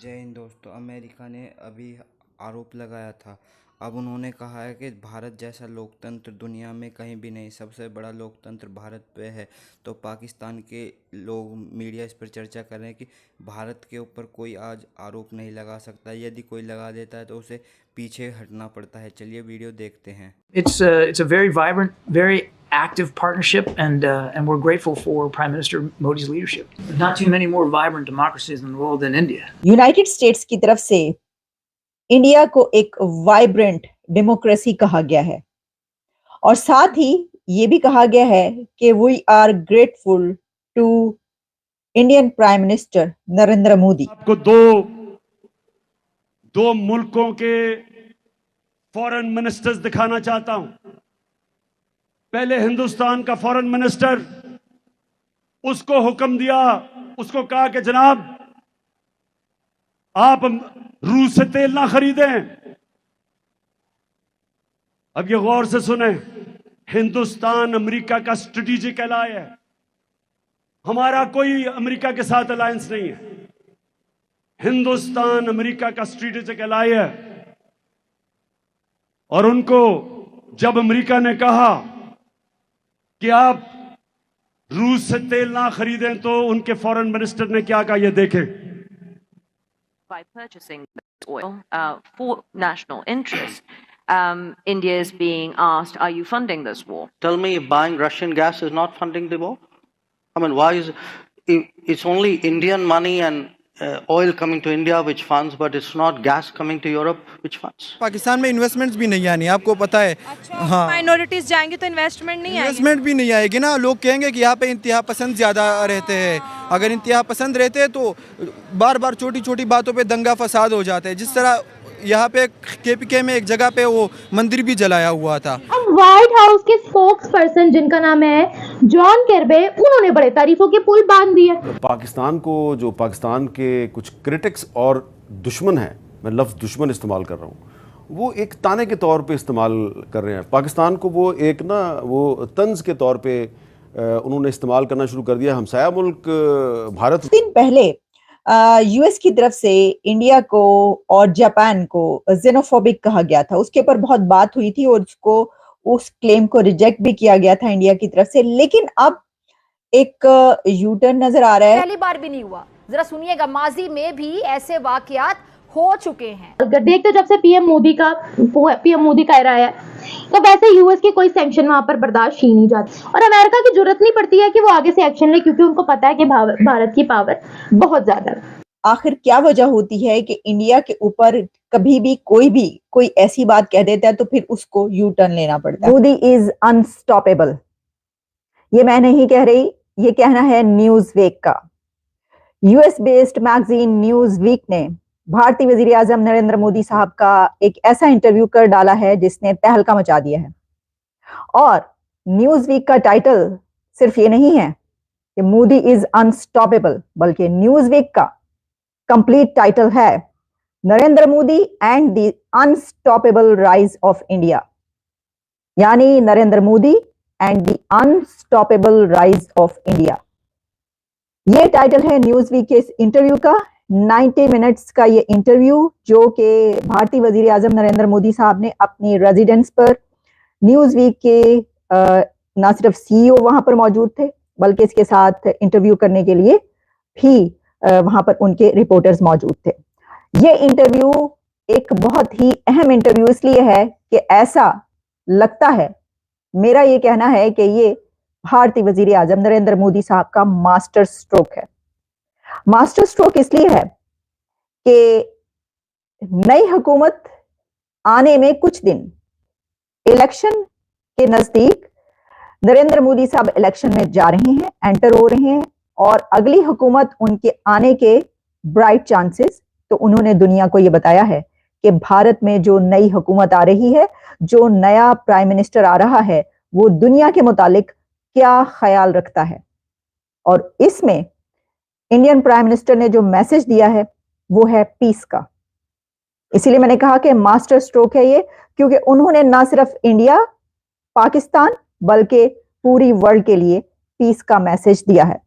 जय हिंद दोस्तों। अमेरिका ने अभी आरोप लगाया था। अब उन्होंने कहा है कि भारत जैसा लोकतंत्र दुनिया में कहीं भी नहीं, सबसे बड़ा लोकतंत्र भारत पे है। तो पाकिस्तान के लोग मीडिया इस पर चर्चा कर रहे हैं कि भारत के ऊपर कोई आज आरोप नहीं लगा सकता, यदि कोई लगा देता है तो उसे पीछे हटना पड़ता है। चलिए वीडियो देखते हैं। It's a very vibrant, very active partnership, and we're grateful for Prime Minister Modi's leadership. There's not too many more vibrant democracies in the world than India. United states की तरफ से इंडिया को एक vibrant democracy कहा गया है और साथ ही ये भी कहा गया है कि we are grateful to Indian prime minister Narendra Modi. आपको दो मुल्कों के फॉरेन मिनिस्टर्स दिखाना चाहता हूं। पहले हिंदुस्तान का फॉरेन मिनिस्टर, उसको हुक्म दिया, उसको कहा कि जनाब आप रूस से तेल ना खरीदें। अब ये गौर से सुने, हिंदुस्तान अमेरिका का स्ट्रेटेजिक एलाय है। हमारा कोई अमेरिका के साथ अलायंस नहीं है, हिंदुस्तान अमेरिका का स्ट्रेटेजिक एलाय है। और उनको जब अमेरिका ने कहा कि आप रूस से तेल ना खरीदें तो उनके फॉरेन मिनिस्टर ने क्या कहा, ये देखें। By purchasing oil for national interest, India is being asked, are you funding this war? Tell me if buying Russian gas is not funding the war? I mean, why is it's only Indian money and oil coming to India which funds, but it's not gas coming to Europe which funds? Pakistan में investments भी नहीं आनी, आपको पता है। अच्छा, हाँ, minorities जाएंगे तो इन्वेस्टमेंट नहीं आएगी। इन्वेस्टमेंट भी नहीं आएगी ना। लोग कहेंगे कि यहाँ पे इंतहा पसंद ज़्यादा रहते हैं। अगर इंतहा पसंद रहते हैं तो बार बार छोटी छोटी बातों पे दंगा फसाद हो जाते हैं। जिस तरह यहाँ पे केपीके में एक जगह पे वो मंदिर भी जलाया हुआ था। अब व्हाइट हाउस के स्पोक्स पर्सन जिनका नाम है जॉन केर्बे, उन्होंने बड़े तारीफों के पुल बांध दिए। पाकिस्तान को, जो पाकिस्तान के कुछ क्रिटिक्स और दुश्मन हैं, मैं लफ्ज़ दुश्मन इस्तेमाल कर रहा हूँ, वो एक ताने के तौर पे इस्तेमाल कर रहे हैं। पाकिस्तान को वो एक ना वो तंज के तौर पे उन्होंने इस्तेमाल करना शुरू कर दिया। हमसाया मुल्क भारत। दिन पहले यूएस की तरफ से इंडिया को और जापान को जेनोफोबिक कहा गया था। उसके ऊपर बहुत बात हुई थी और उसको उस क्लेम को रिजेक्ट भी किया गया था इंडिया की तरफ से। लेकिन अब एक यूटर्न नजर आ रहा है। पहली बार भी नहीं हुआ, जरा सुनिएगा, माजी में भी ऐसे वाकयात हो चुके हैं। अगर देखते जब से पीएम मोदी का एरा है, तो वैसे यूएस के कोई सैंक्शन वहां पर बर्दाश्त ही नहीं जाती और अमेरिका की जरूरत नहीं पड़ती है कि वो आगे से एक्शन ले, क्योंकि उनको पता है कि भारत की पावर बहुत ज्यादा है। आखिर क्या वजह होती है कि इंडिया के ऊपर कभी भी कोई ऐसी बात कह देता है तो फिर उसको यू टर्न लेना पड़ता है। Modi is unstoppable. ये मैं नहीं कह रही, ये कहना है न्यूज वीक का। US based magazine Newsweek ने भारतीय वजीर आजम नरेंद्र मोदी साहब का एक ऐसा इंटरव्यू कर डाला है जिसने तहलका मचा दिया है। और न्यूज वीक का टाइटल सिर्फ ये नहीं है कि मोदी इज अनस्टॉपेबल, बल्कि न्यूज वीक का कंप्लीट टाइटल है Narendra Modi and the unstoppable rise of India, यानी Narendra Modi and the unstoppable rise of India. ये टाइटल है न्यूज वीक के इस इंटरव्यू का। 90 मिनट्स का ये इंटरव्यू जो कि भारतीय वजीर आजम नरेंद्र मोदी साहब ने अपनी रेजिडेंस पर, न्यूज वीक के ना सिर्फ सीईओ वहां पर मौजूद थे बल्कि इसके साथ इंटरव्यू करने के लिए भी वहां पर उनके रिपोर्टर्स मौजूद थे। ये इंटरव्यू एक बहुत ही अहम इंटरव्यू इसलिए है कि ऐसा लगता है, मेरा ये कहना है कि ये भारतीय वजीर आजम नरेंद्र मोदी साहब का मास्टर स्ट्रोक है। मास्टर स्ट्रोक इसलिए है कि नई हुकूमत आने में कुछ दिन, इलेक्शन के नजदीक नरेंद्र मोदी साहब इलेक्शन में जा रहे हैं, एंटर हो रहे हैं और अगली हुकूमत उनके आने के ब्राइट चांसेस। तो उन्होंने दुनिया को यह बताया है कि भारत में जो नई हुकूमत आ रही है, जो नया प्राइम मिनिस्टर आ रहा है, वो दुनिया के मुतालिक क्या ख्याल रखता है। और इसमें इंडियन प्राइम मिनिस्टर ने जो मैसेज दिया है वो है पीस का। इसीलिए मैंने कहा कि मास्टर स्ट्रोक है ये, क्योंकि उन्होंने ना सिर्फ इंडिया, पाकिस्तान, बल्कि पूरी वर्ल्ड के लिए पीस का मैसेज दिया है।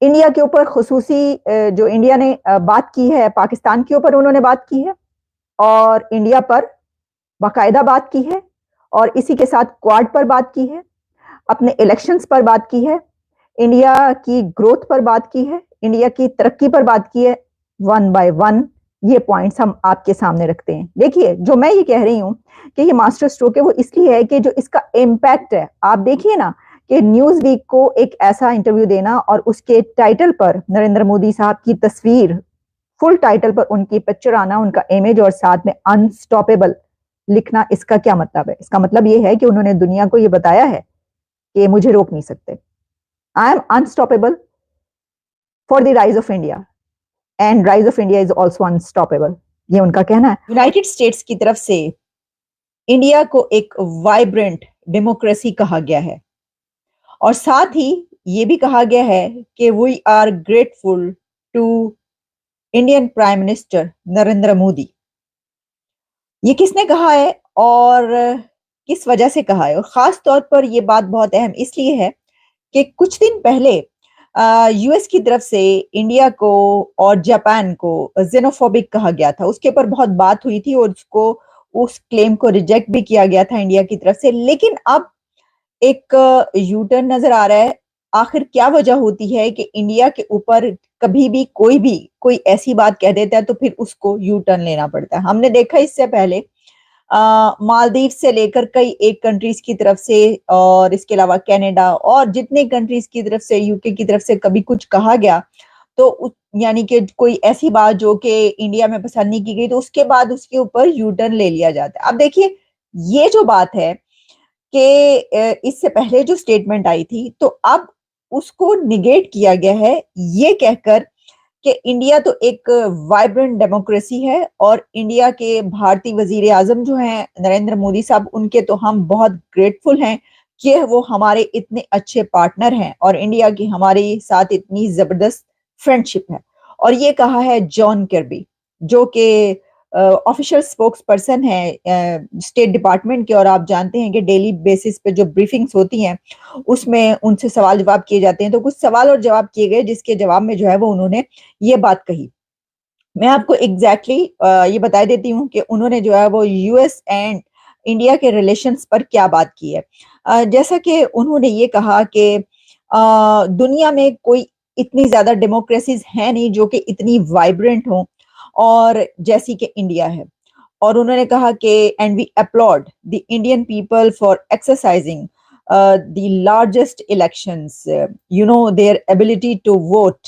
इंडिया के ऊपर खसूसी जो इंडिया ने बात की है, पाकिस्तान के ऊपर उन्होंने बात की है और इंडिया पर बाकायदा बात की है और इसी के साथ क्वाड पर बात की है, अपने इलेक्शंस पर बात की है, इंडिया की ग्रोथ पर बात की है, इंडिया की तरक्की पर बात की है। वन बाय वन ये पॉइंट्स हम आपके सामने रखते हैं। देखिए, जो मैं ये कह रही हूं कि ये मास्टर स्ट्रोक है, वो इसलिए है कि जो इसका इम्पैक्ट है, आप देखिए ना कि न्यूज वीक को एक ऐसा इंटरव्यू देना और उसके टाइटल पर नरेंद्र मोदी साहब की तस्वीर, फुल टाइटल पर उनकी पिक्चर आना, उनका इमेज और साथ में अनस्टॉपेबल लिखना, इसका क्या मतलब है? इसका मतलब ये है कि उन्होंने दुनिया को ये बताया है कि मुझे रोक नहीं सकते। I am unstoppable for the rise of India and rise of India is also unstoppable, ये उनका कहना है। यूनाइटेड स्टेट्स की तरफ से इंडिया को एक वाइब्रेंट डेमोक्रेसी कहा गया है और साथ ही ये भी कहा गया है कि we are grateful to Indian prime minister Narendra Modi. ये किसने कहा है और किस वजह से कहा है? और खास तौर पर ये बात बहुत अहम इसलिए है कि कुछ दिन पहले यूएस की तरफ से इंडिया को और जापान को जेनोफोबिक कहा गया था। उसके ऊपर बहुत बात हुई थी और उसको, उस क्लेम को रिजेक्ट भी किया गया था इंडिया की तरफ से। लेकिन अब एक यू टर्न नजर आ रहा है। आखिर क्या वजह होती है कि इंडिया के ऊपर कभी भी कोई ऐसी बात कह देता है तो फिर उसको यू टर्न लेना पड़ता है? हमने देखा इससे पहले मालदीव से लेकर कई एक कंट्रीज की तरफ से और इसके अलावा कनाडा और जितने कंट्रीज की तरफ से, यूके की तरफ से कभी कुछ कहा गया तो यानी कि कोई ऐसी बात जो कि इंडिया में पसंद नहीं की गई तो उसके बाद उसके ऊपर यू टर्न ले लिया जाता है। अब देखिए, ये जो बात है कि इससे पहले जो स्टेटमेंट आई थी तो अब उसको निगेट किया गया है ये कहकर कि इंडिया तो एक वाइब्रेंट डेमोक्रेसी है और इंडिया के भारतीय वजीर आजम जो हैं नरेंद्र मोदी साहब, उनके तो हम बहुत ग्रेटफुल हैं कि वो हमारे इतने अच्छे पार्टनर हैं और इंडिया की हमारे साथ इतनी जबरदस्त फ्रेंडशिप है। और ये कहा है जॉन कर्बी, जो कि ऑफिशियल स्पोक्स पर्सन है स्टेट डिपार्टमेंट के, और आप जानते हैं कि डेली बेसिस पे जो ब्रीफिंग्स होती हैं उसमें उनसे सवाल जवाब किए जाते हैं। तो कुछ सवाल और जवाब किए गए जिसके जवाब में जो है वो उन्होंने ये बात कही। मैं आपको एग्जैक्टली ये बता देती हूँ कि उन्होंने जो है वो यूएस एंड इंडिया के रिलेशंस पर क्या बात की है। जैसा कि उन्होंने ये कहा कि दुनिया में कोई इतनी ज्यादा डेमोक्रेसीज है नहीं जो कि इतनी वाइब्रेंट हो और जैसी कि इंडिया है। और उन्होंने कहा कि and we applaud the Indian people for exercising the largest elections, you know, their ability to vote.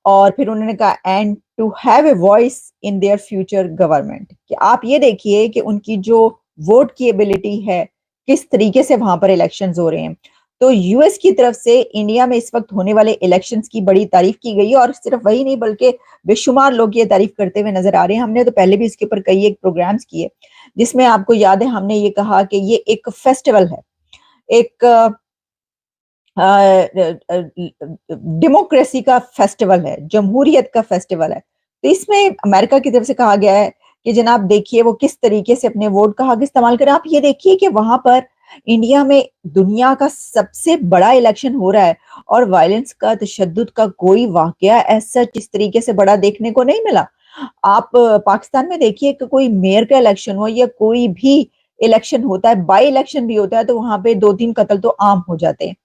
और फिर उन्होंने कहा and to have a voice in their future government, कि आप ये देखिए कि उनकी जो वोट की एबिलिटी है, किस तरीके से वहां पर इलेक्शंस हो रहे हैं। तो यूएस की तरफ से इंडिया में इस वक्त होने वाले इलेक्शंस की बड़ी तारीफ की गई है और सिर्फ वही नहीं बल्कि बेशुमार लोग ये तारीफ करते हुए नजर आ रहे हैं। हमने तो पहले भी इसके ऊपर कई एक प्रोग्राम्स किए जिसमें आपको याद है हमने ये कहा कि ये एक फेस्टिवल है, एक डेमोक्रेसी का फेस्टिवल है, जमहूरियत का फेस्टिवल है। तो इसमें अमेरिका की तरफ से कहा गया है कि जनाब देखिए वो किस तरीके से अपने वोट का हक इस्तेमाल करें। आप ये देखिए कि वहां पर इंडिया में दुनिया का सबसे बड़ा इलेक्शन हो रहा है और वायलेंस का, तशद्दुद का कोई वाकया ऐसा इस तरीके से बड़ा देखने को नहीं मिला। आप पाकिस्तान में देखिए कि कोई मेयर का इलेक्शन हो या कोई भी इलेक्शन होता है, बाई इलेक्शन भी होता है, तो वहां पे 2-3 कत्ल तो आम हो जाते हैं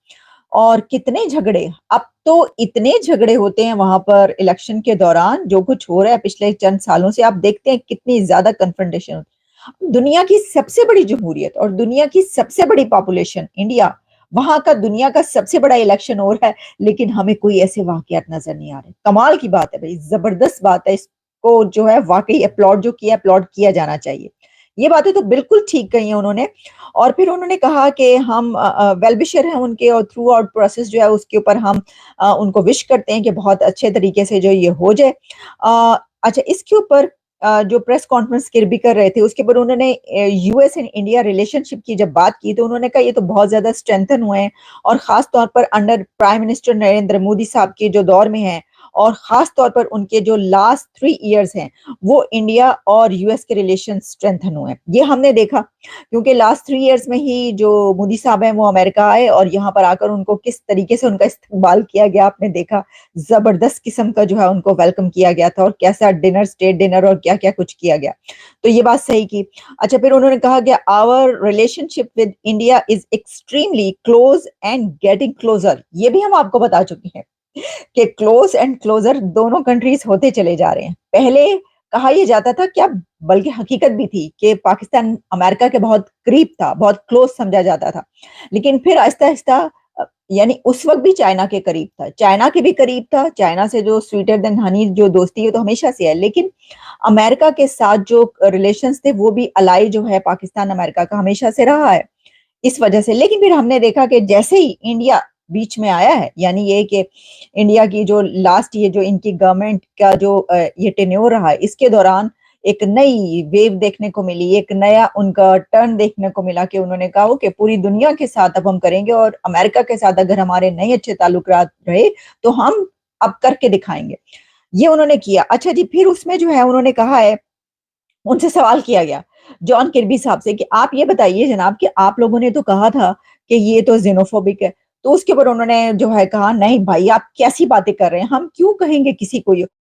और कितने झगड़े, अब तो इतने झगड़े होते हैं वहां पर इलेक्शन के दौरान। जो कुछ हो रहा है पिछले चंद सालों से आप देखते हैं कितनी ज्यादा कन्फ्रंटेशन होती है। दुनिया की सबसे बड़ी जमहूरियत और दुनिया की सबसे बड़ी पॉपुलेशन इंडिया, वहां का दुनिया का सबसे बड़ा इलेक्शन हो रहा है, लेकिन हमें कोई ऐसे वाकयात नजर नहीं आ रहे। कमाल की बात है भाई, जबरदस्त बात है। इसको जो है वाकई अपलॉड जो किया, अपलॉड किया जाना चाहिए। ये बातें तो बिल्कुल ठीक कही है उन्होंने। और फिर उन्होंने कहा कि हम वेलविशर हैं उनके और थ्रू आउट प्रोसेस जो है उसके ऊपर हम उनको विश करते हैं कि बहुत अच्छे तरीके से जो ये हो जाए। अच्छा, इसके ऊपर जो प्रेस कॉन्फ्रेंस किरबी कर रहे थे उसके ऊपर उन्होंने यूएस एंड इंडिया रिलेशनशिप की जब बात की तो उन्होंने कहा ये तो बहुत ज्यादा स्ट्रेंथन हुए हैं और खास तौर पर under prime minister Narendra Modi साहब के जो दौर में है اور خاص طور پر ان کے جو لاسٹ 3 ایئرز ہیں وہ انڈیا اور یو ایس کے ریلیشن اسٹرینتھن ہوئے ہیں. یہ ہم نے دیکھا کیونکہ لاسٹ 3 ایئرز میں ہی جو مودی صاحب ہیں وہ امریکہ آئے اور یہاں پر آ کر ان کو کس طریقے سے ان کا استقبال کیا گیا آپ نے دیکھا. زبردست قسم کا جو ہے ان کو ویلکم کیا گیا تھا اور کیسا ڈنر، اسٹیٹ ڈنر اور کیا کیا کچھ کیا گیا. تو یہ بات صحیح کی. اچھا پھر انہوں نے کہا کہ our relationship with India is extremely close and getting closer. یہ بھی ہم آپ کو بتا چکے ہیں کہ کلوز اینڈ کلوزر دونوں کنٹریز ہوتے چلے جا رہے ہیں. پہلے کہا یہ جاتا تھا کیا بلکہ حقیقت بھی تھی کہ پاکستان امریکہ کے بہت قریب تھا، بہت کلوز سمجھا جاتا تھا، لیکن پھر آہستہ آہستہ یعنی اس وقت بھی چائنا کے قریب تھا، چائنا کے بھی قریب تھا. چائنا سے جو سویٹر دین ہنی جو دوستی ہے تو ہمیشہ سے ہے، لیکن امریکہ کے ساتھ جو ریلیشنز تھے وہ بھی الائی جو ہے پاکستان امریکہ کا ہمیشہ سے رہا ہے اس وجہ سے. لیکن پھر ہم نے دیکھا کہ جیسے ہی انڈیا بیچ میں آیا ہے، یعنی یہ کہ انڈیا کی جو لاسٹ یہ جو ان کی گورنمنٹ کا جو یہ ٹینیور رہا ہے اس کے دوران ایک نئی ویو دیکھنے کو ملی، ایک نیا ان کا ٹرن دیکھنے کو ملا کہ انہوں نے کہا کہ پوری دنیا کے ساتھ اب ہم کریں گے اور امریکہ کے ساتھ اگر ہمارے نئے اچھے تعلقات رہے تو ہم اب کر کے دکھائیں گے. یہ انہوں نے کیا. اچھا جی پھر اس میں جو ہے انہوں نے کہا ہے، ان سے سوال کیا گیا جان کربی صاحب سے کہ آپ یہ بتائیے جناب کہ آپ لوگوں نے تو کہا تھا کہ یہ تو زینوفوبک ہے. تو اس کے اوپر انہوں نے جو ہے کہا نہیں بھائی آپ کیسی باتیں کر رہے ہیں، ہم کیوں کہیں گے کسی کو یہ.